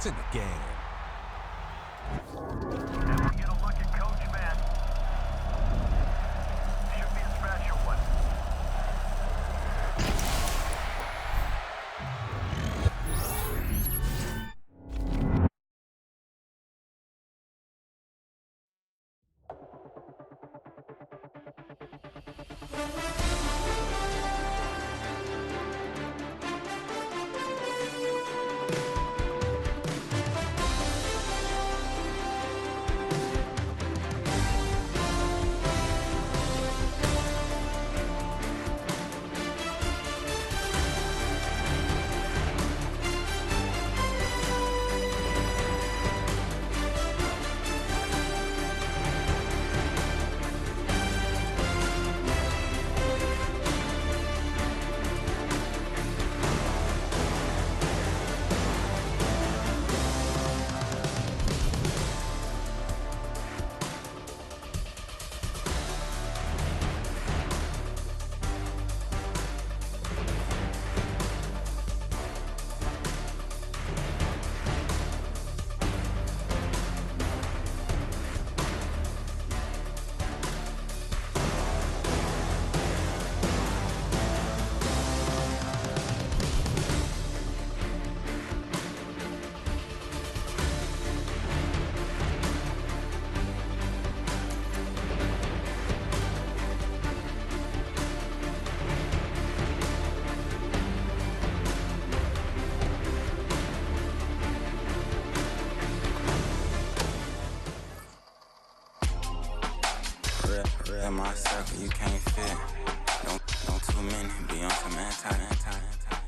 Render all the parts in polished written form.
to the game. And we'll get a look at Coach Man. Should be a special one. Real in my circle, you can't fit. Don't too many be on some anti.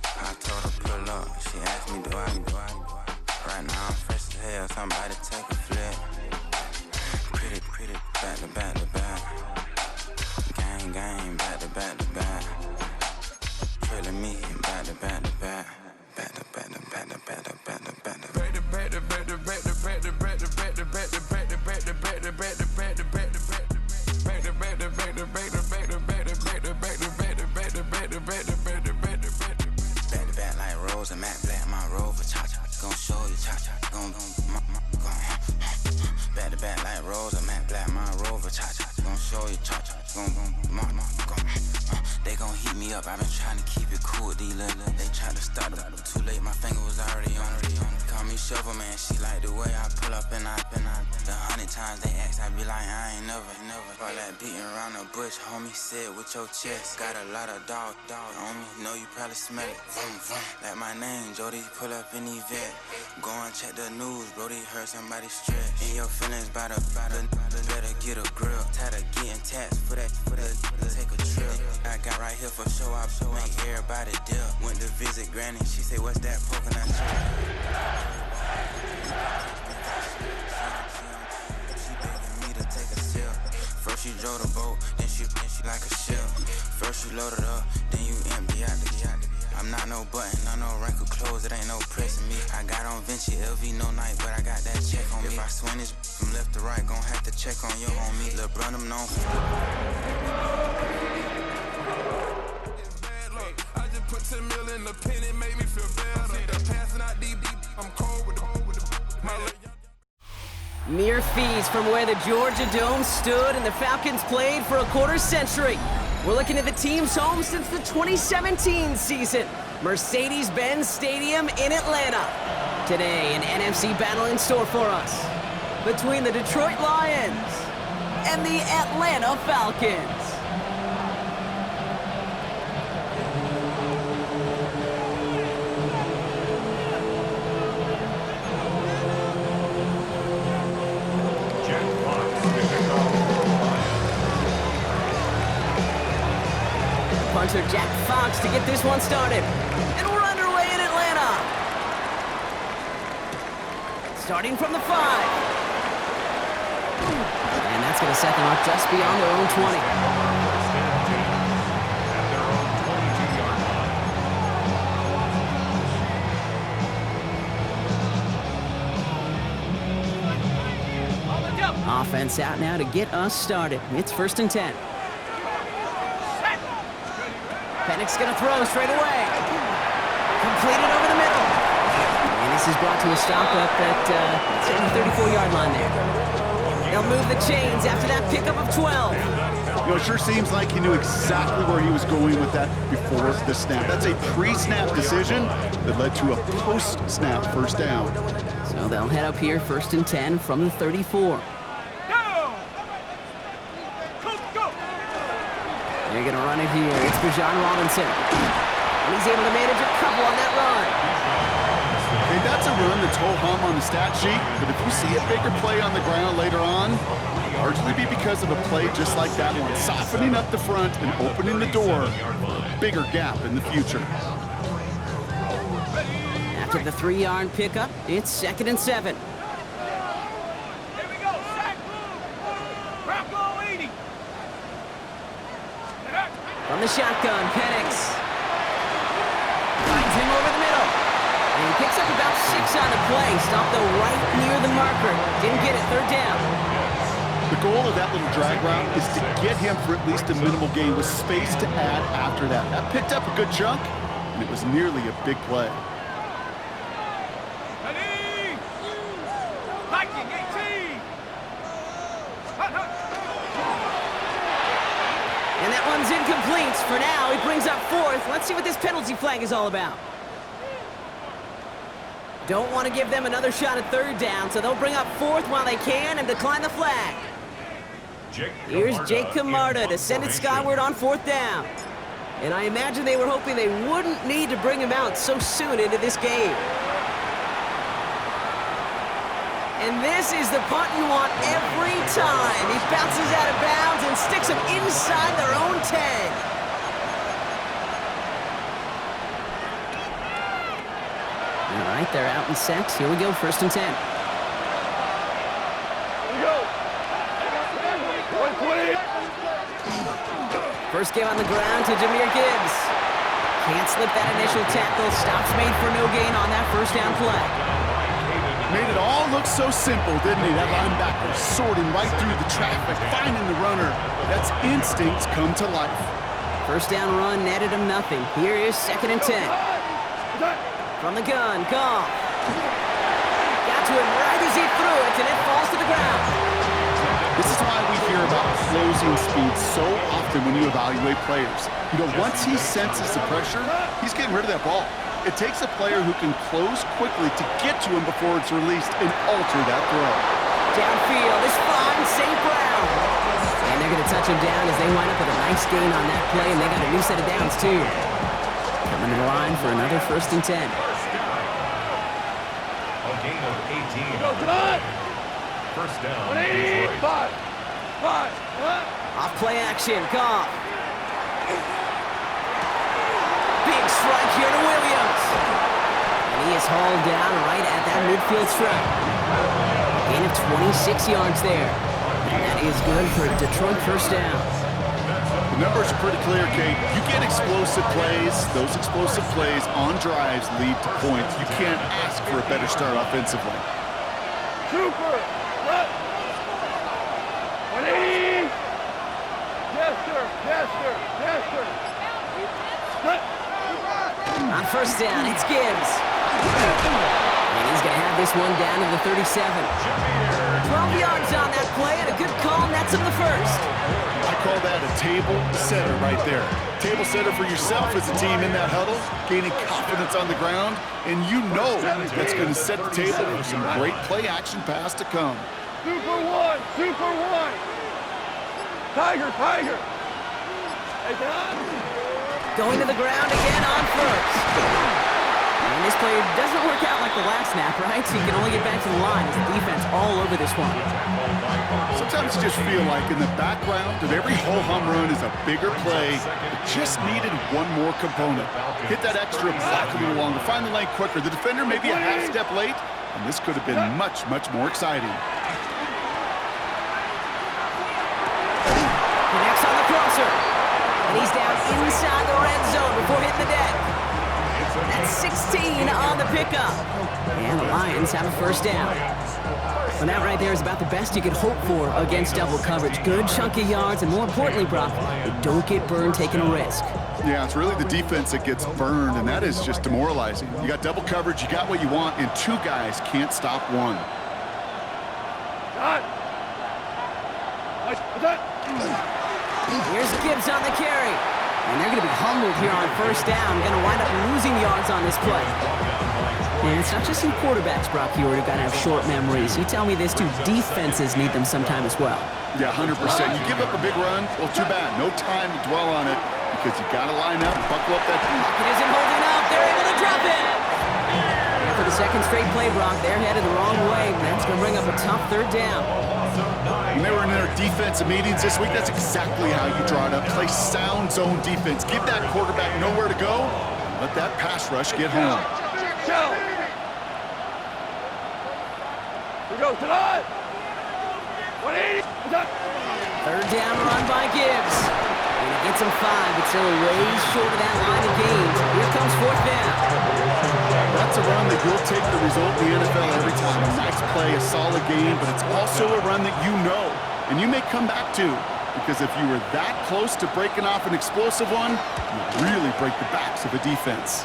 I told her pull up, she asked me do I. Right now I'm fresh as hell, somebody take a flip. Pretty, back to back. Gang, back to back. Trailing me, back to back. They gon' heat me up, I've been trying to keep it cool, D-Lil. They tried to start up, too late, my finger was already on it. Call me Shovel Man, she like the way I pull up and I. The 100 times they ask, I be like, I ain't never. All that beating around the bush, homie, say it with your chest. Got a lot of dog on me, know you probably smell it. Like my name, Jody, pull up in the vet. Go and check the news, Brody heard somebody stretch. In your feelings, by the better get a grill. Tired of getting taxed for that, take a trip. I got right here for show up, so make everybody dip. Went to visit Granny, she say, what's that coconut chip? She begging me to take a sip. First you drove the boat, then she like a ship. First you loaded up, then you empty out the I'm not no button, no wrinkle clothes, it ain't no pressing me. I got on Vinci, LV, no night, but I got that check on me. If I swing this from left to right, gon' have to check on your homie. Lil' Brun, I'm known for I just put 10 mil in the pen, it made me feel better. See the passing out deep, I'm cold with the Mere fees from where the Georgia Dome stood and the Falcons played for a quarter century. We're looking at the team's home since the 2017 season, Mercedes-Benz Stadium in Atlanta. Today, an NFC battle in store for us between the Detroit Lions and the Atlanta Falcons. Punter Jack Fox to get this one started. And we're underway in Atlanta. Starting from the 5. And that's going to set them up just beyond their own 20. Offense out now to get us started. It's 1st and 10. Pennick's gonna throw straight away. Completed over the middle. And his This is brought to a stop up at the 34-yard line there. They'll move the chains after that pickup of 12. You know, it sure seems like he knew exactly where he was going with that before the snap. That's a pre-snap decision that led to a post-snap first down. So they'll head up here, 1st and 10 from the 34. They're going to run it here. It's Bijan Robinson. And he's able to manage a couple on that run. Okay, that's a run that's ho-hum on the stat sheet, but if you see a bigger play on the ground later on, largely be because of a play just like that one, softening up the front and opening the door for a bigger gap in the future. After the 3-yard pickup, it's 2nd and 7. Here we go, sack. Bronco 80. From the shotgun, Penix finds him over the middle. And he picks up about 6 on the play. Stopped though right near the marker. Didn't get it, 3rd down. The goal of that little drag route is to get him for at least a minimal gain with space to add after that. That picked up a good chunk, and it was nearly a big play. Ready. Viking 18. And that one's incomplete. For now, he brings up 4th. Let's see what this penalty flag is all about. Don't want to give them another shot at 3rd down, so they'll bring up 4th while they can and decline the flag. Here's Jake Camarda to send it skyward on 4th down. And I imagine they were hoping they wouldn't need to bring him out so soon into this game. And this is the punt you want every time. He bounces out of bounds and sticks him inside their own 10. All right, they're out in sets. Here we go, 1st and 10. Here we go. 120. First game on the ground to Jahmyr Gibbs. Can't slip that initial tackle. Stops made for no gain on that 1st down play. Made it all look so simple, didn't he? That linebacker sorting right through the traffic, finding the runner. That's instincts come to life. 1st down run netted him nothing. Here is 2nd and 10. From the gun, Goff. Got to him right as he threw it, and it falls to the ground. This is why we hear about closing speed so often when you evaluate players. You know, once he senses the pressure, he's getting rid of that ball. It takes a player who can close quickly to get to him before it's released and alter that throw. Downfield is fine, St. Brown. And they're going to touch him down as they wind up with a nice gain on that play, and they got a new set of downs, too. Coming to the line for another 1st and 10. A gain of 18. Go tonight. 1st down. 180. Detroit. 5. Off play action, Goff. Big strike here to Williams. And he is hauled down right at that midfield stripe. Gain of 26 yards there. And that is good for a Detroit 1st down. The numbers are pretty clear, Kate. You get explosive plays. Those explosive plays on drives lead to points. You can't ask for a better start offensively. Super. Left. 180. Jester. Split. On 1st down, it's Gibbs. And he's going to have this one down to the 37. 12 yards on that play, and a good call nets him the 1st. I call that a table setter right there. Table setter for yourself as a team in that huddle, gaining confidence on the ground, and you know that's going to set the table for some great play action pass to come. Super one. Tiger. Hey, Don. Going to the ground again on 1st. And this play doesn't work out like the last snap, right? So you can only get back to the line as the defense all over this one. Sometimes you just feel like in the background of every ho-hum run is a bigger play. It just needed one more component. Hit that extra block a little longer, find the lane quicker. The defender may be a half step late, and this could have been much more exciting. Connects on the crosser. And he's down inside the red zone before hitting the deck. That's 16 on the pickup. And the Lions have a 1st down. Well, that right there is about the best you could hope for against double coverage. Good chunk of yards, and more importantly, Brock, they don't get burned taking a risk. Yeah, it's really the defense that gets burned, and that is just demoralizing. You got double coverage, you got what you want, and two guys can't stop one. Here's Gibbs on the carry. And they're going to be humbled here on first down. Going to wind up losing yards on this play. And it's not just some quarterbacks, Brock, who got to have short memories. You tell me this too, defenses need them sometime as well. Yeah, 100%. You give up a big run, well, too bad. No time to dwell on it because you got to line up, buckle up that. Pocket isn't holding up. They're able to drop it. And for the second straight play, Brock, they're headed the wrong way. That's going to bring up a tough third down. When they were in their defensive meetings this week, that's exactly how you draw it up. Play sound zone defense. Give that quarterback nowhere to go. Let that pass rush get home. Here goes tonight. 180. Third down run by Gibbs. And he gets him 5, but still a ways short of that line of gains. Here comes fourth down. That's a run that you'll take the result in the NFL every time. A nice play, a solid game, but it's also a run that you know, and you may come back to, because if you were that close to breaking off an explosive one, you really break the backs of a defense.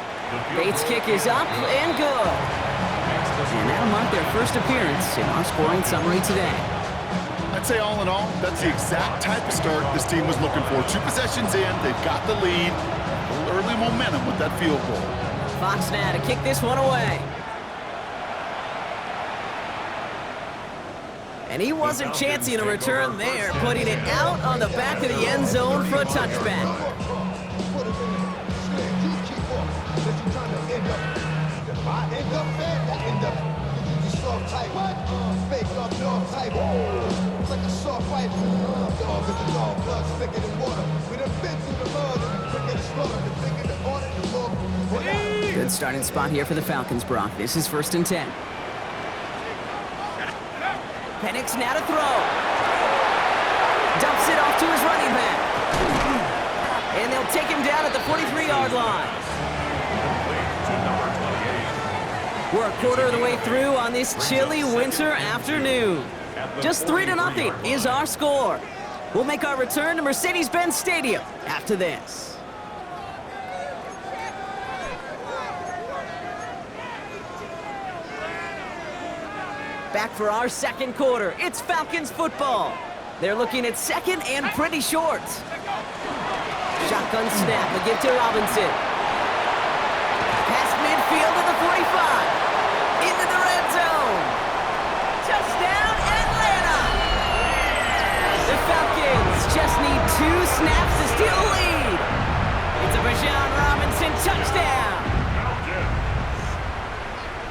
Bates' kick is up and good. And that'll mark their first appearance in our scoring summary today. I'd say all in all, that's the exact type of start this team was looking for. 2 possessions in, they've got the lead, a little early momentum with that field goal. Fox now to kick this one away. And he wasn't chancing a return there, putting it out on the back of the end zone for a touchback. Good starting spot here for the Falcons, Brock. This is 1st and 10. Penix now to throw. Dumps it off to his running back. And they'll take him down at the 43-yard line. We're a quarter of the way through on this chilly winter afternoon. Just 3-0 is our score. We'll make our return to Mercedes-Benz Stadium after this. Back for our second quarter. It's Falcons football. They're looking at second and pretty short. Shotgun snap, they give to Robinson. Past midfield to the 45. Into the red zone. Touchdown, Atlanta! The Falcons just need 2 snaps to steal a lead. It's a Bijan Robinson touchdown.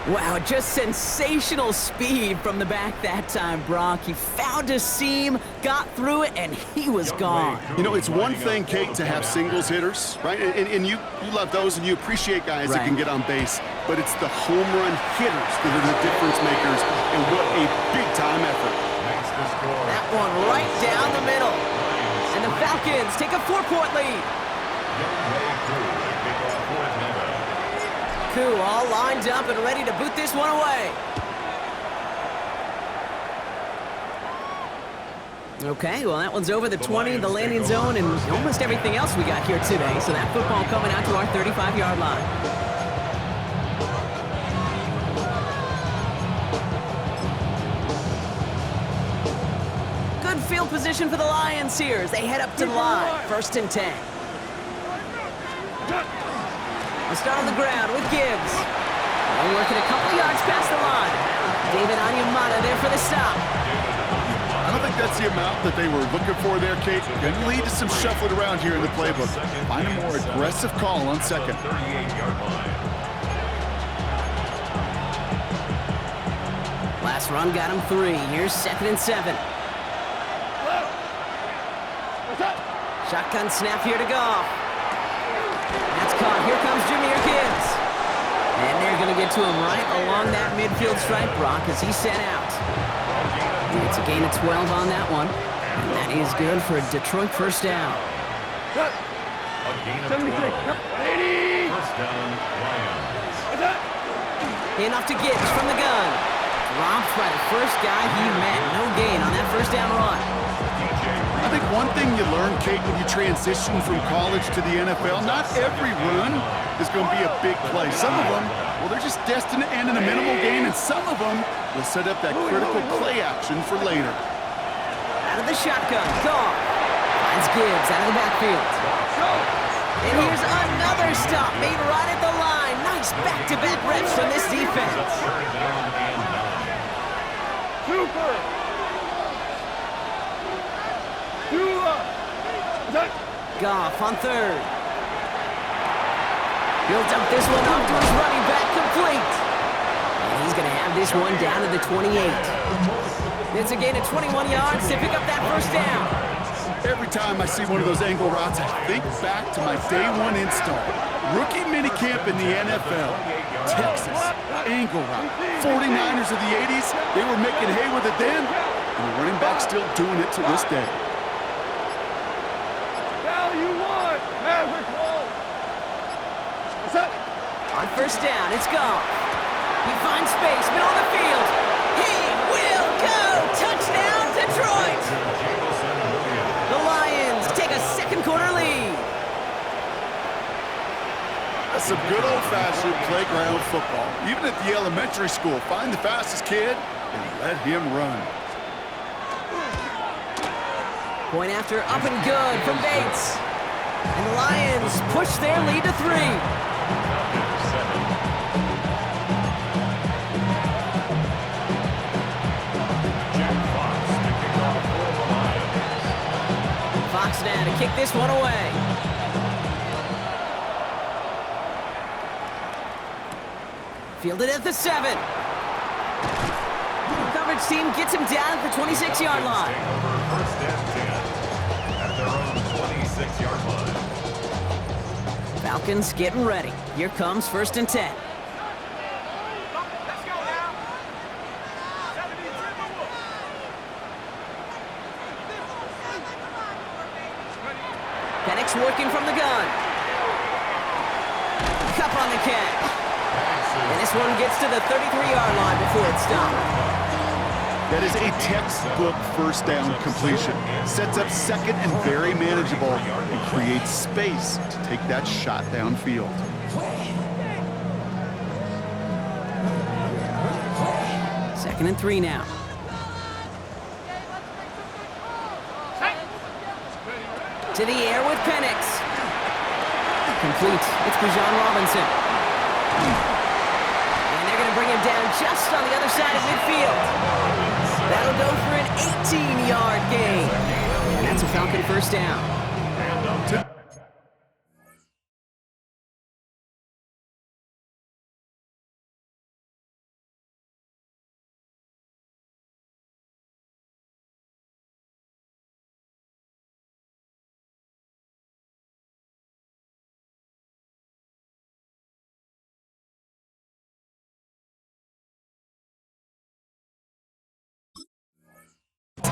Wow, just sensational speed from the back that time, Brock. He found a seam, got through it, and he was gone. You know, it's one thing, Kate, to have singles hitters, right? And you love those, and you appreciate guys that can get on base. But it's the home run hitters that are the difference makers, and what a big-time effort. That one right down the middle. And the Falcons take a 4-point lead. Koo all lined up and ready to boot this one away. Okay, well, that one's over the 20, the landing zone, and almost everything else we got here today. So that football coming out to our 35-yard line. Good field position for the Lions here as they head up to the line. 1st and 10. We'll start on the ground with Gibbs. They're working a couple yards past the line. David Onyemata there for the stop. I don't think that's the amount that they were looking for there, Kate. Going to lead to some shuffling around here in the playbook. Find a more aggressive call on second. Last run got him 3. Here's 2nd and 7. Shotgun snap here to Goff. That's caught. Here comes Jahmyr Gibbs. And they're going to get to him right along that midfield stripe, Brock, as he's sent out. And it's a gain of 12 on that one. And that is good for a Detroit first down. A gain of 12. 1st down, Lions. Hand off to Gibbs from the gun. Dropped by the first guy he met. No gain on that first down run. I think one thing you learn, Kate, when you transition from college to the NFL, not every run is going to be a big play. Some of them, well, they're just destined to end in a minimal gain, and some of them will set up that critical play action for later. Out of the shotgun, Goff finds Gibbs out of the backfield. And here's another stop made right at the line. Nice back-to-back reps from this defense. Super. Goff on third. He'll dump this one off to his running back, complete. And he's going to have this one down to the 28. It's a gain of 21 yards to pick up that first down. Every time I see one of those angle routes, I think back to my day one install. Rookie minicamp in the NFL. Texas, angle route. 49ers of the 80s, they were making hay with it then, and the running back's still doing it to this day. Now you want Maverick Wall. On first down, it's Goff. He finds space, middle of the field. He will go! Touchdown, Detroit! The Lions take a second quarter lead. That's some good old-fashioned playground football. Even at the elementary school, find the fastest kid and let him run. Point after up and good from Bates. And the Lions push their lead to 3. Fox now to kick this one away. Fielded at the 7. Coverage team gets him down at the 26-yard line. First and 10 at their own 26-yard line. Falcons getting ready. Here comes first and 10. Let's go now. 72. Penix working from the gun. Cup on the catch. And this one gets to the 33-yard line before it's stopped. That is a textbook first down completion. Sets up second and very manageable and creates space to take that shot downfield. Second and 3 now. To the air with Penix. Complete. It's Bijan Robinson. And they're going to bring him down just on the other side of midfield. That'll go for an 18-yard gain. And that's a Falcon first down.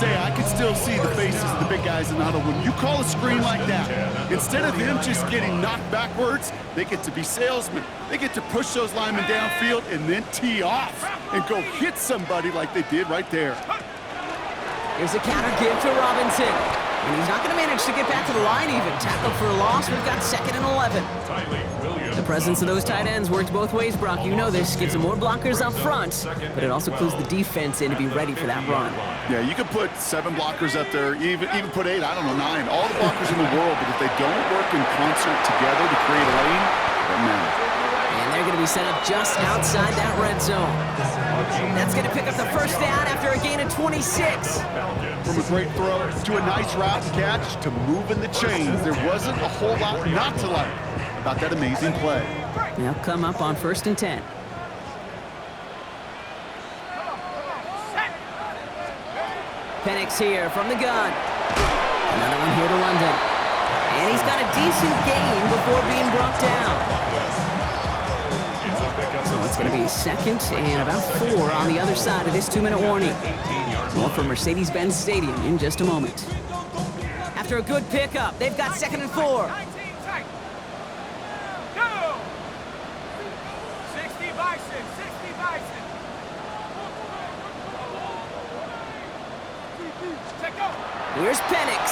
I can still see the faces of the big guys in the huddle. When you call a screen like that, instead of them just getting knocked backwards, they get to be salesmen. They get to push those linemen downfield and then tee off and go hit somebody like they did right there. Here's a counter give to Robinson. And he's not going to manage to get back to the line even. Tackle for a loss. We've got second and 11. The presence of those tight ends works both ways, Brock. You know this. Gives them more blockers up front, but it also clues the defense in to be ready for that run. Yeah, you could put 7 blockers up there, even put 8, I don't know, 9. All the blockers in the world, but if they don't work in concert together to create a lane, they're men. And they're going to be set up just outside that red zone. That's going to pick up the first down after a gain of 26. From a great throw to a nice route catch to moving the chains, there wasn't a whole lot not to like about that amazing play. They'll come up on first and 10. Penix here from the gun. Another one here to London. And he's got a decent gain before being brought down. So it's going to be second and about 4 on the other side of this 2-minute warning. More from Mercedes-Benz Stadium in just a moment. After a good pickup, they've got second and 4. 60 Bison, 60 Bison. Here's Penix.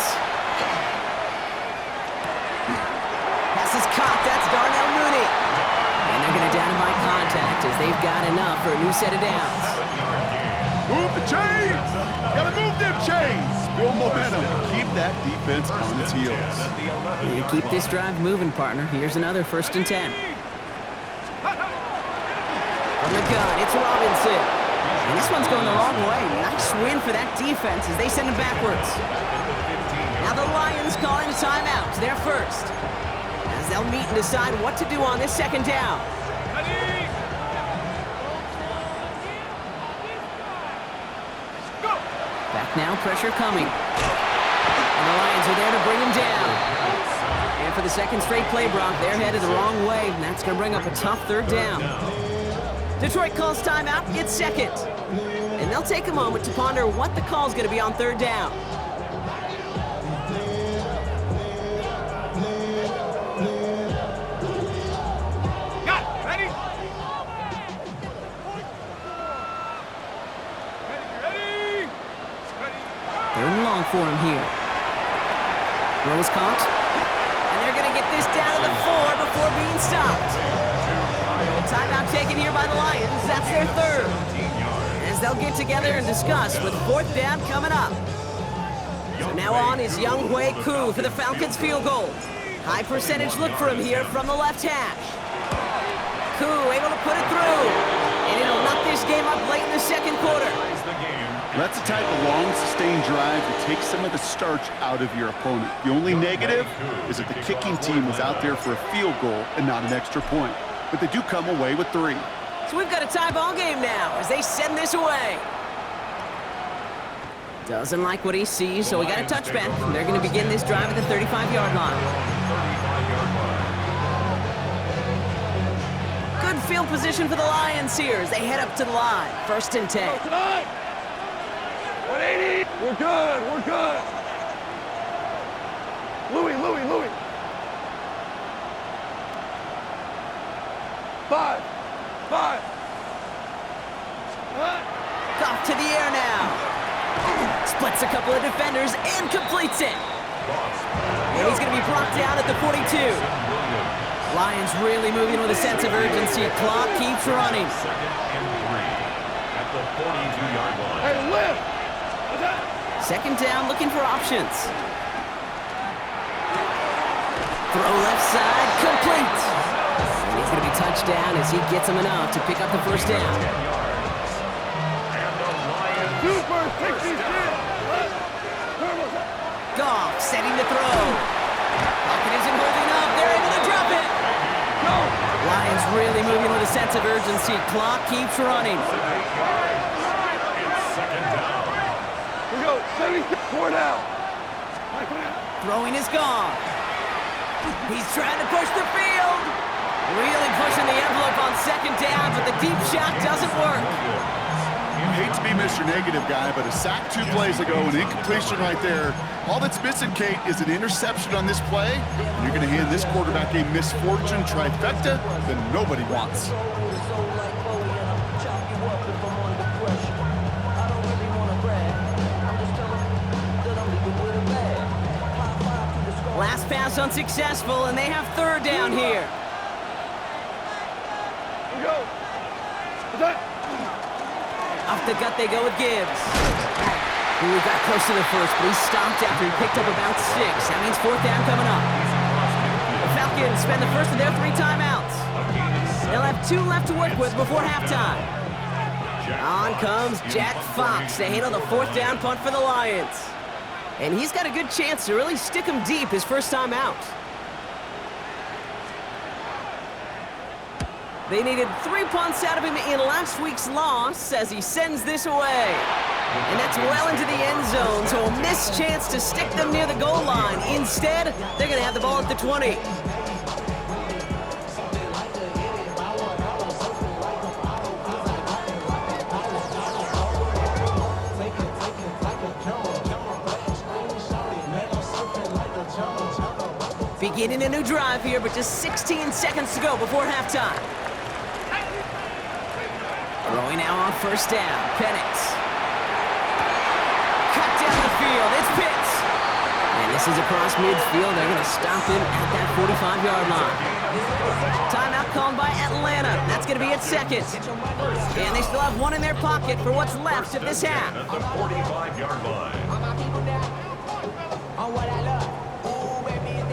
Pass is caught. That's Darnell Mooney. And they're going to down him by contact as they've got enough for a new set of downs. Move the chains! Gotta move them chains! Build momentum. Keep that defense on its heels. You keep this drive moving, partner. Here's another 1st and 10. From the gun, it's Robinson. And this one's going the wrong way. Nice win for that defense as they send him backwards. Now the Lions calling a timeout. They're first. As they'll meet and decide what to do on this 2nd down. Back now, pressure coming. And the Lions are there to bring him down. And for the 2nd straight play, Brock, they're headed the wrong way, and that's going to bring up a tough 3rd down. Detroit calls timeout. It's 2nd. And they'll take a moment to ponder what the call's going to be on 3rd down. Third and long for him here. Throw is caught. And they're going to get this down to the 4 before being stopped. Timeout taken here by the Lions. That's their 3rd. As they'll get together and discuss with 4th down coming up. So now on is Younghoe Koo for the Falcons field goal. High percentage look for him here from the left hash. Koo able to put it through. And it'll knock this game up late in the 2nd quarter. That's the type of long, sustained drive that takes some of the starch out of your opponent. The only negative is that the kicking team was out there for a field goal and not an extra point. But they do come away with 3. So we've got a tie ball game now as they send this away. Doesn't like what he sees, so we got a touchback. They're going to begin this drive at the 35-yard line. Good field position for the Lions here as they head up to the line. 1st and 10. 180. We're good. We're good. Louis. 5. Off to the air now. Splits a couple of defenders and completes it. And he's going to be brought down at the 42. Lions really moving with a sense of urgency. Clock keeps running. 2nd and 3 at the 42-yard line. Hey, lift. 2nd down, looking for options. Throw left side, complete. And he's going to be touchdown as he gets him enough to pick up the 1st down. Super 66. Goff setting the throw. Pocket isn't holding up. They're able to drop it. Go. Lions really moving with a sense of urgency. Clock keeps running. It's 2nd down. We go. 76. 4 down. Throwing is gone. He's trying to push the field. Really pushing the envelope on 2nd down, but the deep shot doesn't work. I hate to be Mr. Negative guy, but a sack 2 plays ago, an incompletion right there. All that's missing, Kate, is an interception on this play. And you're going to hand this quarterback a misfortune trifecta that nobody wants. Last pass unsuccessful, and they have 3rd down here. We go. Off the gut they go with Gibbs. Ooh, got close to the 1st, but he stopped after he picked up about 6. That means 4th down coming up. The Falcons spend the first of their 3 timeouts. They'll have 2 left to work with before halftime. On comes Jack Fox to handle the 4th down punt for the Lions. And he's got a good chance to really stick him deep his first time out. They needed 3 punts out of him in last week's loss as he sends this away. And that's well into the end zone, so a missed chance to stick them near the goal line. Instead, they're going to have the ball at the 20. Beginning a new drive here, but just 16 seconds to go before halftime. Throwing now on 1st down. Penix. Cut down the field. field. It's Pitts. And this is across midfield. They're going to stop him at that 45-yard line. Timeout called by Atlanta. That's going to be at second. And they still have one in their pocket for what's left of this half. At the 45-yard line.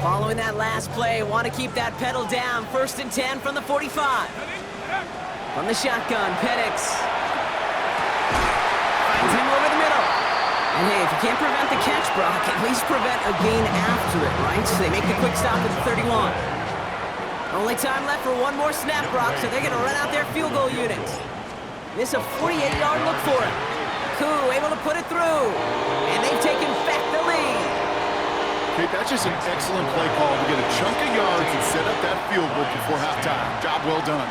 Following that last play, want to keep that pedal down. 1st and 10 from the 45. From the shotgun, Penix. Finds him over the middle. And hey, if you can't prevent the catch, Brock, at least prevent a gain after it, right? So they make the quick stop at the 31. Only time left for one more snap, Brock, so they're going to run out their field goal unit. This is a 48-yard look for him. Koo able to put it through. And they've taken back the lead. Okay, that's just an excellent play call to get a chunk of yards and set up that field goal before halftime. Job well done.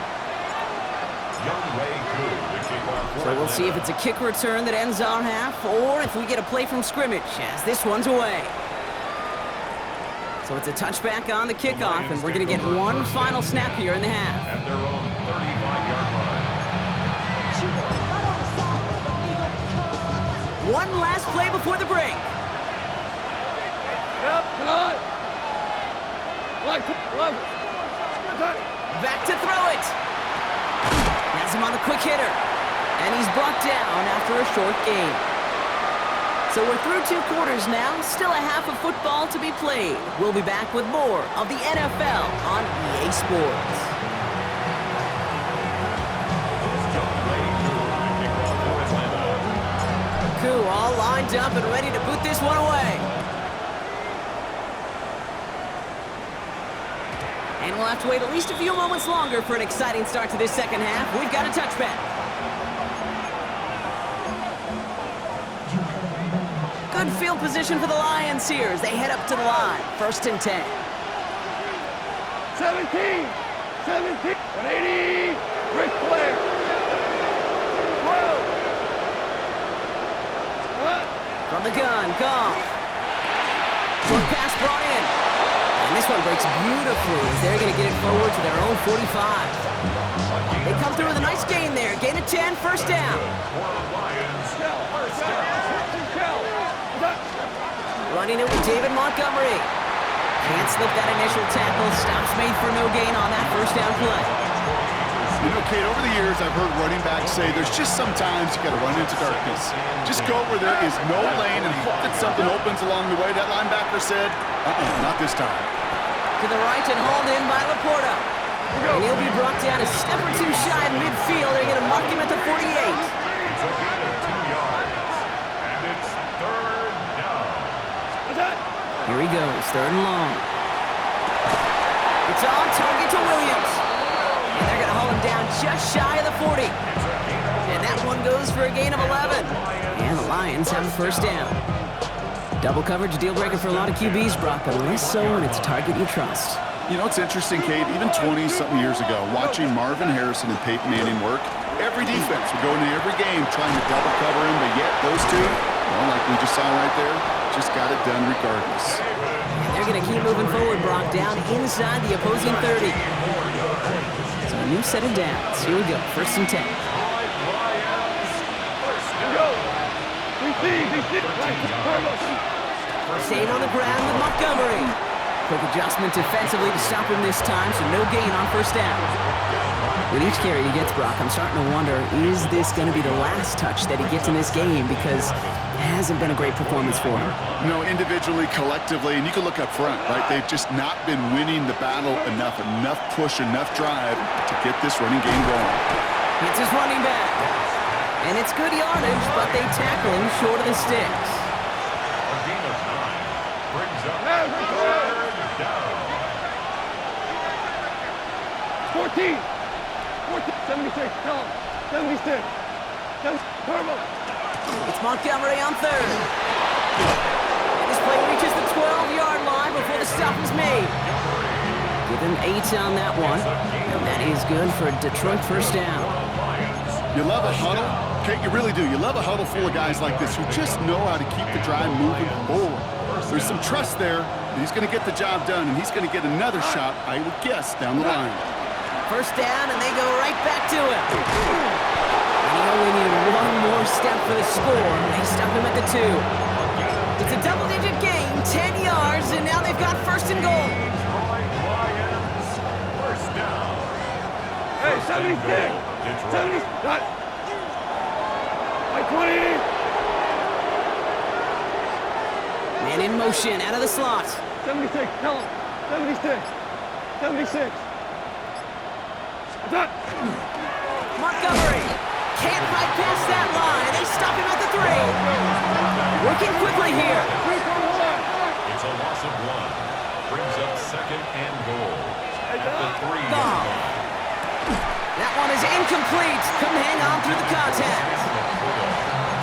So we'll see if it's a kick return that ends our half, or if we get a play from scrimmage, as this one's away. So it's a touchback on the kickoff, and we're going to get one final snap here in the half. At their own 35-yard line. One last play before the break. Yep, come on. Love it. Back to throw it. Has him on the quick hitter. And he's brought down after a short game. So we're through 2 quarters now. Still a half of football to be played. We'll be back with more of the NFL on EA Sports. Koo all lined up and ready to boot this one away. And we'll have to wait at least a few moments longer for an exciting start to this second half. We've got a touchback. Good field position for the Lions here as they head up to the line. 1st and 10. 17, 180, Ric Flair. 12. From the gun, Goff. Short pass brought in. And this one breaks beautifully as they're going to get it forward to their own 45. They come through with a nice gain there. Gain of 10, 1st down. Running it with David Montgomery. Can't slip that initial tackle. Stops made for no gain on that 1st down play. You know, Kate, over the years, I've heard running backs say there's just sometimes you got to run into darkness. Just go where there is no lane and hope that something opens along the way. That linebacker said, not this time. To the right and hauled in by Laporta. And he'll be brought down a step or two shy in midfield. They're going to mark him at the 48. It's a gain of 2 yards. And it's 3rd down. Here he goes, 3rd and long. It's on target to Williams. And they're going to haul him down just shy of the 40. And that one goes for a gain of 11. And the Lions have a 1st down. Double coverage, deal breaker for a lot of QBs, Brock, but less so when it's a target you trust. You know, it's interesting, Kate, even 20-something years ago, watching Marvin Harrison and Peyton Manning work, every defense would go into every game trying to double cover him, but yet those two, well, like we just saw right there, just got it done regardless. And they're going to keep moving forward, Brock, down inside the opposing 30. So a new set of downs. Here we go, 1st and 10. Staying on the ground with Montgomery. Quick adjustment defensively to stop him this time, so no gain on 1st down. With each carry he gets, Brock, I'm starting to wonder, is this going to be the last touch that he gets in this game? Because it hasn't been a great performance for him. No, individually, collectively, and you can look up front, right? They've just not been winning the battle enough push, enough drive to get this running game going. It's his running back. And it's good yardage, but they tackle him short of the sticks. A gain of 9 brings up 3rd down. 14, 76, tell him. 76. Turbo. It's Montgomery on 3rd. And this play reaches the 12-yard line before the stop is made. Give him 8 on that one. And that is good for a Detroit 1st down. You love a huddle? Kate, you really do. You love a huddle full of guys like this who just know how to keep the drive moving forward. There's some trust there. He's going to get the job done, and he's going to get another shot, I would guess, down the line. 1st down, and they go right back to him. And he only needed one more step for the score. They stop him at the 2. It's a double-digit gain, 10 yards, and now they've got first and goal. Detroit Lions, first down. Hey, 76. 70. Got. Like 20. Man in motion, out of the slot. 76. Tell him. 76. 76. Done. Montgomery can't fight past that line. They stop him at the 3. Working quickly here. 3 for 1. It's a loss of 1. Brings up second and goal. At the 3. Goff. That one is incomplete. Couldn't hang on through the contact.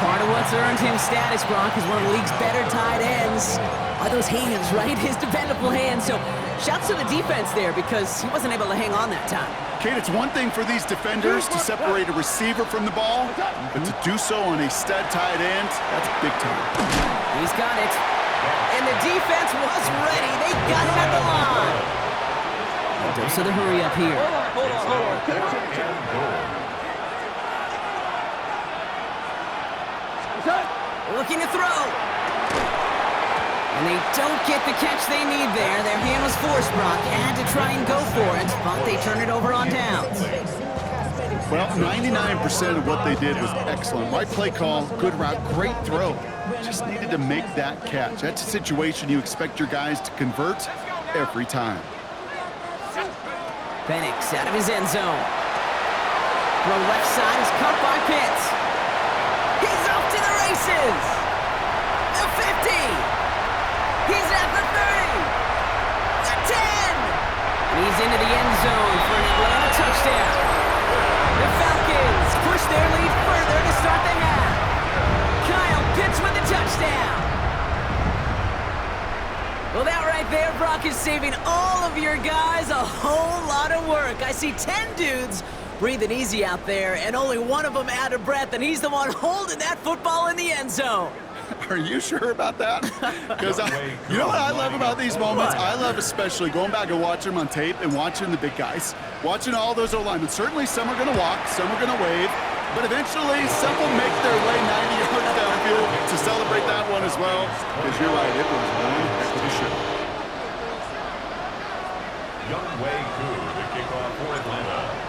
Part of what's earned him status, Brock, is one of the league's better tight ends. Are those hands, right? His dependable hands. So shouts to the defense there because he wasn't able to hang on that time. Kate, it's one thing for these defenders to separate a receiver from the ball, but to do so on a stud tight end, that's big time. He's got it. And the defense was ready. They got him at the line. A dose of the hurry up here. Hold on. And goal. Looking to throw. And they don't get the catch they need there. Their hand was forced, Brock. Had to try and go for it, but they turn it over on downs. Well, 99% of what they did was excellent. Right play call, good route, great throw. Just needed to make that catch. That's a situation you expect your guys to convert every time. Penix out of his end zone. Throw left side is caught by Pitts. He's off to the races. The 50. He's at the 30. The 10. And he's into the end zone for an Atlanta touchdown. The Falcons push their lead further to start the half. Kyle Pitts with the touchdown. Well, that right there, Brock, is saving all of your guys a whole lot of work. I see 10 dudes breathing easy out there, and only one of them out of breath, and he's the one holding that football in the end zone. Are you sure about that? Because you know what I love about these moments? I love especially going back and watching them on tape and watching the big guys. Watching all those O-linemen. Certainly some are going to walk, some are going to wave, but eventually some will make their way 90 yards downfield to celebrate that one as well. Because you're right, it was one heck of a show. Young Wei Koo to kick off for Atlanta.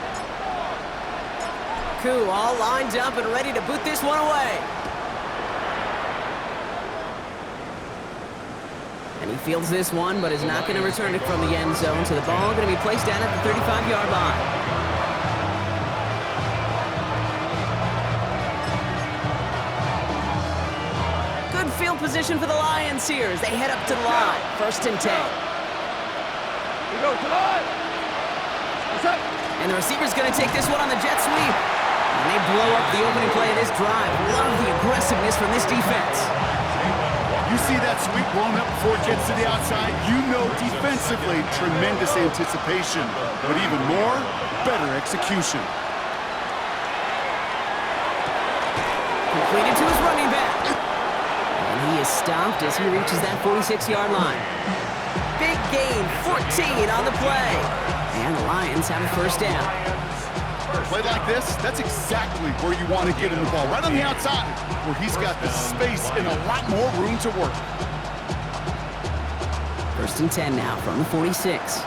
Koo all lined up and ready to boot this one away. And he fields this one, but is not going to return it from the end zone. So the ball going to be placed down at the 35-yard line. Good field position for the Lions here as they head up to the line. First and 10. We go to the line. What's up? And the receiver's going to take this one on the jet sweep. And they blow up the opening play of this drive. Love the aggressiveness from this defense. You see that sweep blown up before it gets to the outside, you know defensively, tremendous anticipation, but even more, better execution. Completed to his running back. And he is stopped as he reaches that 46-yard line. Big gain, 14 on the play. And the Lions have a first down. Play like this, that's exactly where you want to get him the ball, right on the outside, where he's got the space and a lot more room to work. First and 10 now from the 46.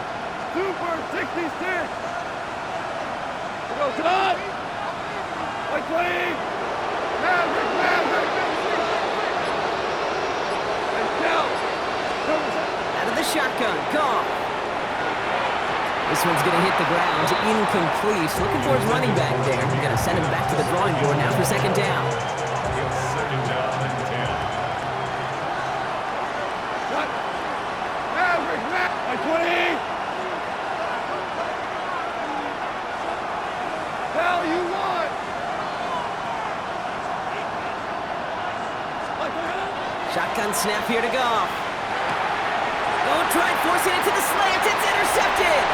Super 66. We go to the line. Like 20. Maverick. And down. Out of the shotgun, Goff. This one's going to hit the ground, incomplete. Looking for his running back there. We're going to send him back to the drawing board now for second down. Second down and 10. Shot. Maverick. Like 20. Hell, you won. Like 20. Shotgun snap here to Goff. Don't try forcing it to the slant. It's intercepted.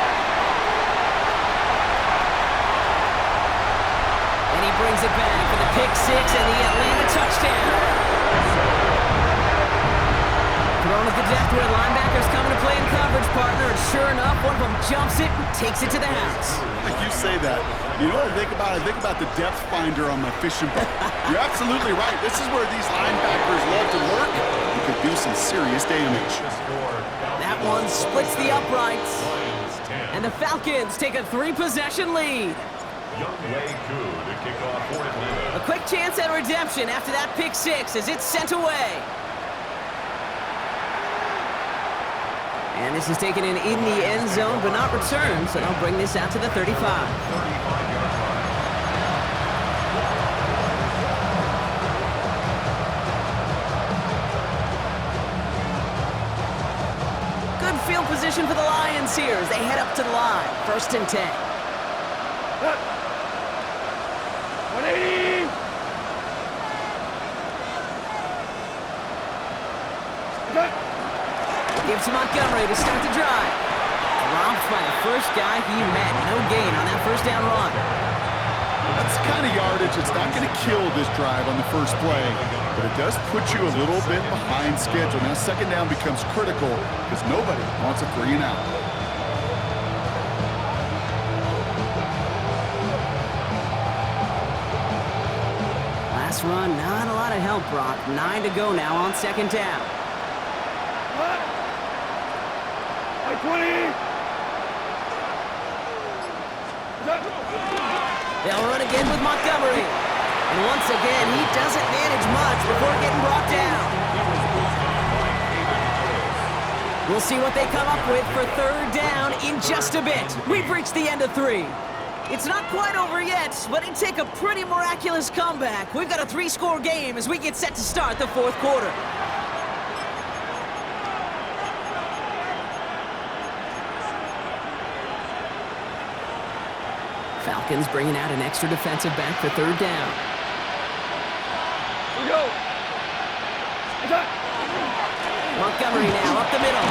And he brings it back for the pick six and the Atlanta touchdown. Throw Going with the depth where linebackers coming to play in coverage, partner. And sure enough, one of them jumps it and takes it to the house. You say that. You know what I think about? I think about the depth finder on my fishing boat. You're absolutely right. This is where these linebackers love to lurk. You could do some serious damage. That one splits the uprights. And the Falcons take a 3-possession lead. A quick chance at redemption after that pick six as it's sent away. And this is taken in the end zone, but not returned, so they'll bring this out to the 35. Good field position for the Lions here as they head up to the line. 1st and 10. 180! Gives to Montgomery to start the drive. Dropped by the first guy he met. No gain on that first down run. That's the kind of yardage that's not going to kill this drive on the first play, but it does put you a little bit behind schedule. Now 2nd down becomes critical because nobody wants a 3 and out. Last run, not a lot of help, Brock. 9 to go now on 2nd down. 20! They'll run again with Montgomery. And once again, he doesn't manage much before getting brought down. We'll see what they come up with for 3rd down in just a bit. We've reached the end of 3. It's not quite over yet, but it'd take a pretty miraculous comeback. We've got a 3-score game as we get set to start the 4th quarter. Falcons bringing out an extra defensive back for 3rd down. Here we go! Montgomery now up the middle.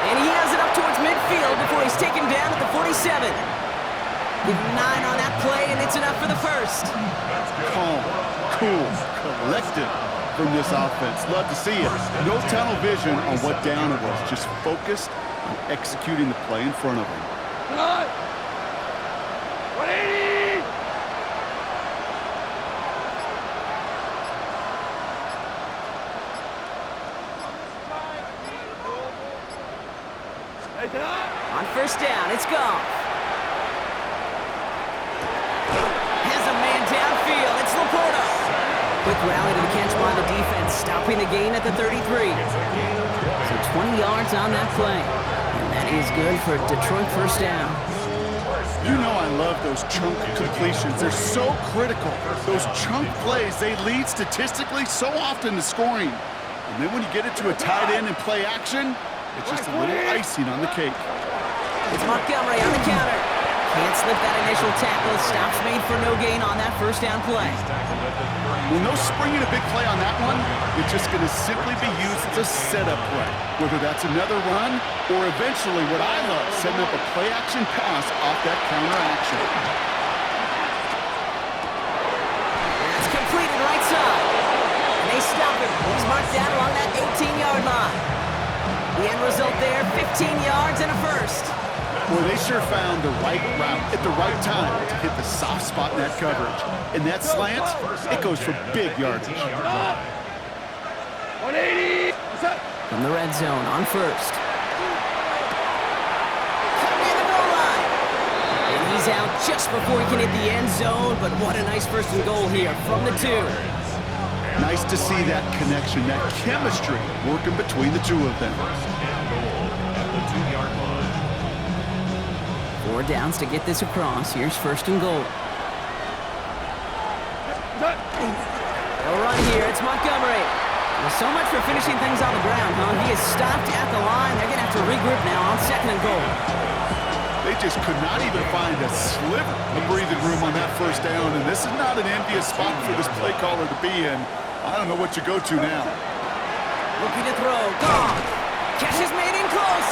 And he has it up towards midfield before he's taken down at the 47. Give 9 on that play, and it's enough for the first. Calm, cool, collected from this offense. Love to see it. No tunnel vision on what down it was. Just focused on executing the play in front of him. 180! On 1st down, it's gone. Has a man downfield. It's Laporta. Quick rally to the catch by the defense, stopping the gain at the 33. So 20 yards on that play. And that is good for Detroit 1st down. You know I love those chunk completions. They're so critical. Those chunk plays, they lead statistically so often to scoring. And then when you get it to a tight end and play action, it's just a little icing on the cake. It's Montgomery on the counter. Can't slip that initial tackle. Stops made for no gain on that 1st down play. Well, no springing a big play on that one. It's just going to simply be used as a setup play, whether that's another run or eventually what I love, setting up a play-action pass off that counter action. That's completed right side. And they stop him. He's marked down along that 18-yard line. The end result there, 15 yards and a first. Boy, they sure found the right route at the right time to hit the soft spot in that coverage. And that slant, it goes for big yardage. 180! From the red zone on 1st. Cut near the goal line. And he's out just before he can hit the end zone, but what a nice 1st and goal here from the 2. Nice to see that connection, that chemistry working between the two of them. 4 downs to get this across. Here's 1st and goal. They'll run here. It's Montgomery. Well, so much for finishing things on the ground, huh? He is stopped at the line. They're going to have to regroup now on 2nd and goal. They just could not even find a sliver of breathing room on that 1st down, and this is not an envious spot for this play caller to be in. I don't know what you go to now. Looking to throw. Gone. Catch is made in close.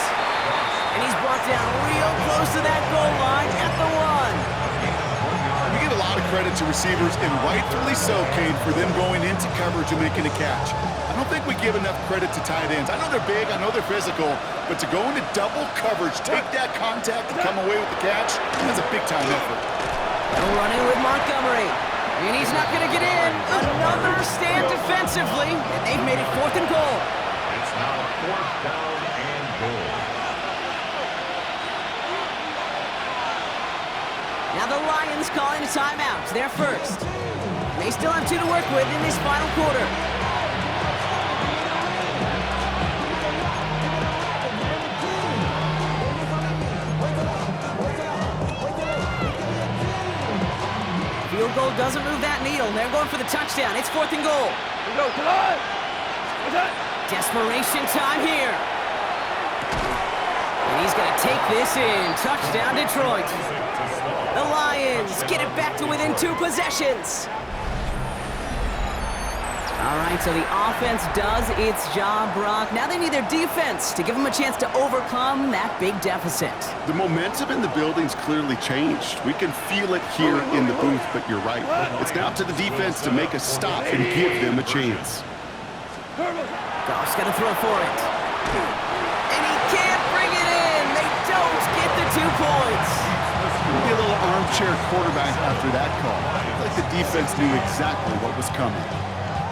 And he's brought down real close to that goal line at the 1. You get a lot of credit to receivers, and rightfully so, Cade, for them going into coverage and making a catch. I don't think we give enough credit to tight ends. I know they're big, I know they're physical, but to go into double coverage, take that contact and come away with the catch, that's a big-time effort. They'll run in with Montgomery. And he's not going to get in. Another stand defensively, and they've made it 4th and goal. It's now 4th down and goal. Now the Lions calling a timeout. They're first. They still have 2 to work with in this final quarter. Field goal doesn't move that needle. They're going for the touchdown. It's 4th and goal. Here we go, come on! What's that? Desperation time here. And he's going to take this in. Touchdown, Detroit. The Lions get it back to within 2 possessions. All right, so the offense does its job, Brock. Now they need their defense to give them a chance to overcome that big deficit. The momentum in the building's clearly changed. We can feel it here in the booth, but you're right. It's now up to the defense to make a stop and give them a chance. Goff's got to throw for it. And he can't bring it in. They don't get the 2 points. Maybe a little armchair quarterback after that call. I feel like the defense knew exactly what was coming.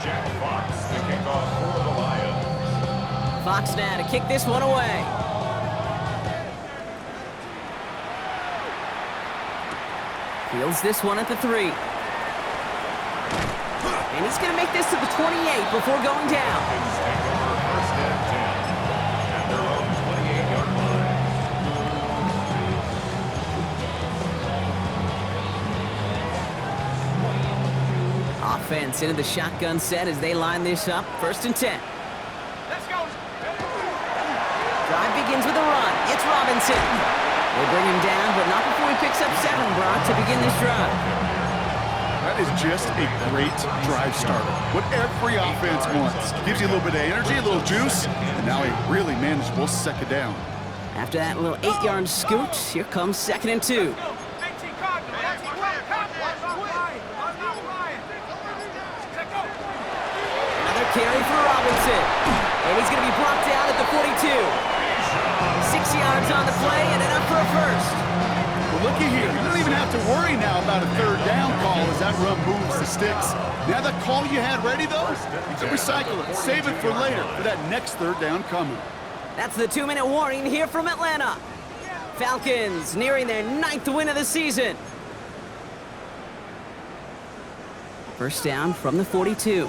Jack Fox, the kickoff for the Lions. Fox now to kick this one away. Fields this one at the 3. And he's going to make this to the 28 before going down. Falcons take over 1st and 10 at their own 28-yard line. Offense into the shotgun set as they line this up. 1st and 10. Let's go! Drive begins with a run. It's Robinson. They bring him down, but not before he picks up 7, Brock, to begin this drive. That is just a great drive starter. What every offense wants. Gives you a little bit of energy, a little juice, and now a really manageable 2nd down. After that little 8-yard scoot, here comes 2nd and 2. Another carry for Robinson. And he's going to be brought down at the 42. 6 yards on the play and enough for a first. Well, looky here. You don't even have to worry now about a 3rd down call as that run moves the sticks. Now that call you had ready, though, you can recycle it. Save it for later for that next 3rd down coming. That's the 2-minute warning here from Atlanta. Falcons nearing their 9th win of the season. First down from the 42.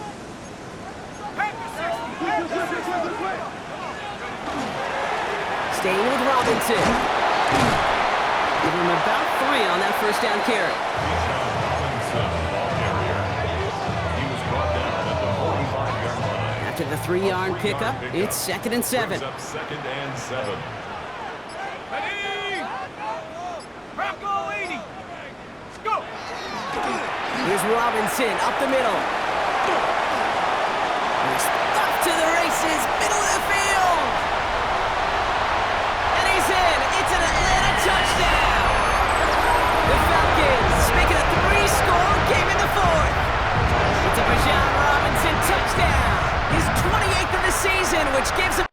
Staying with Robinson. Give him about 3 on that 1st down carry. Robinson, ball carrier. He was brought down at the 45-yard line. After the 3-yard pickup, it's 2nd and 7. Brings up 2nd and 7. Ready! Bronco 80! Go! Here's Robinson up the middle. He's off to the races, middle of the field. And he's in. It's an Atlanta touchdown. The Falcons make it a 3-score game in the 4th. It's a Bijan Robinson touchdown. His 28th of the season, which gives him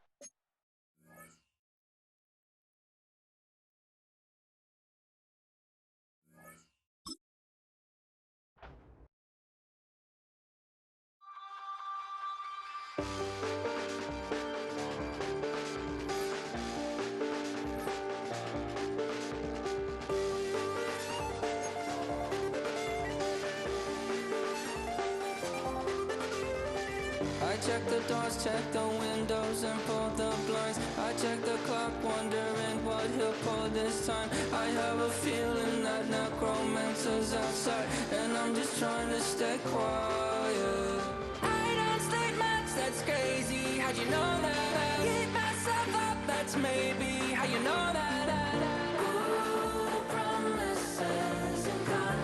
I check the doors, check the windows, and pull the blinds. I check the clock, wondering what he'll pull this time. I have a feeling that necromancer's outside, and I'm just trying to stay quiet. I don't state much, that's crazy. How'd you know that? Keep myself up, that's maybe